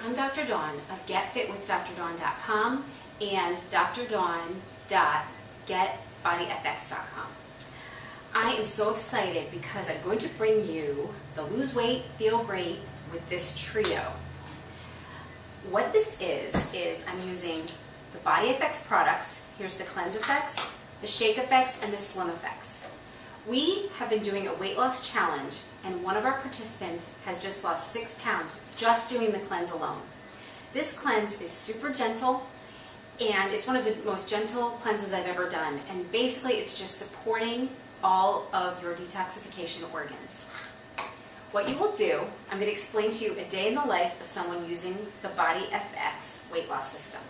I'm Dr. Dawn of GetFitWithDrDawn.com and drdawn.getbodyfx.com. I am so excited because I'm going to bring you the Lose Weight, Feel Great with this trio. What this is I'm using the BodyFX products. Here's the Cleanse Effects, the Shake Effects, and the Slim Effects. We have been doing a weight loss challenge, and one of our participants has just lost 6 pounds just doing the cleanse alone. This cleanse is super gentle, and it's one of the most gentle cleanses I've ever done. And basically, it's just supporting all of your detoxification organs. What you will do, I'm going to explain to you a day in the life of someone using the BodyFX weight loss system.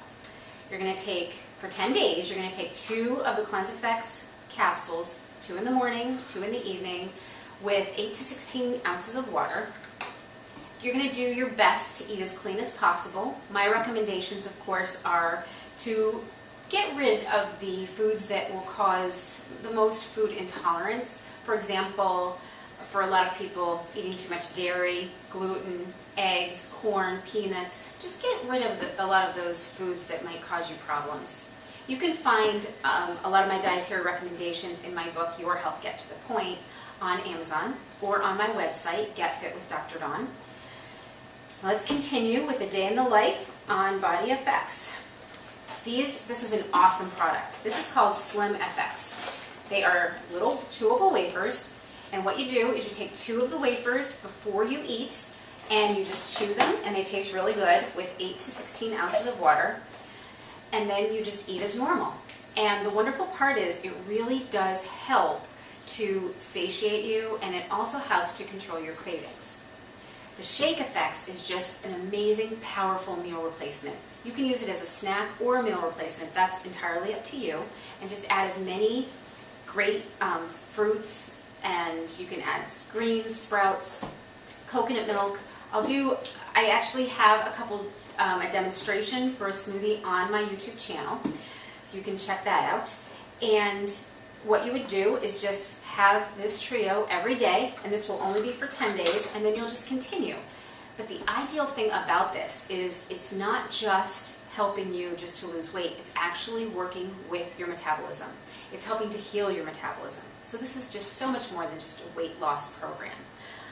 You're going to take, for 10 days, you're going to take 2 of the Cleanse Effects capsules, 2 in the morning, 2 in the evening, with 8 to 16 ounces of water. You're going to do your best to eat as clean as possible. My recommendations, of course, are to get rid of the foods that will cause the most food intolerance. For example, for a lot of people, eating too much dairy, gluten, eggs, corn, peanuts. Just get rid of a lot of those foods that might cause you problems. You can find a lot of my dietary recommendations in my book, Your Health Get to the Point, on Amazon or on my website, Get Fit with Dr. Dawn. Let's continue with a day in the life on BodyFX. This is an awesome product. This is called Slim FX. They are little chewable wafers, and what you do is you take 2 of the wafers before you eat, and you just chew them, and they taste really good with 8 to 16 ounces of water. And then you just eat as normal. And the wonderful part is it really does help to satiate you, and it also helps to control your cravings. The Shake Effects is just an amazing, powerful meal replacement. You can use it as a snack or a meal replacement. That's entirely up to you. And just add as many great fruits, and you can add greens, sprouts, coconut milk. I actually have a demonstration for a smoothie on my YouTube channel, so you can check that out. And what you would do is just have this trio every day, and this will only be for 10 days, and then you'll just continue. But the ideal thing about this is it's not just helping you just to lose weight, it's actually working with your metabolism. It's helping to heal your metabolism. So this is just so much more than just a weight loss program.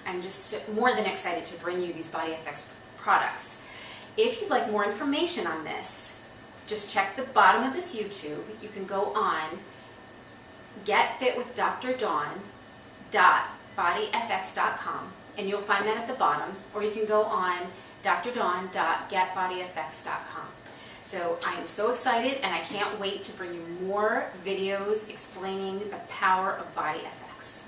I'm just more than excited to bring you these BodyFX products. If you'd like more information on this, just check the bottom of this YouTube. You can go on getfitwithdradawn.bodyfx.com, and you'll find that at the bottom, or you can go on drdawn.getbodyfx.com. So I am so excited, and I can't wait to bring you more videos explaining the power of BodyFX.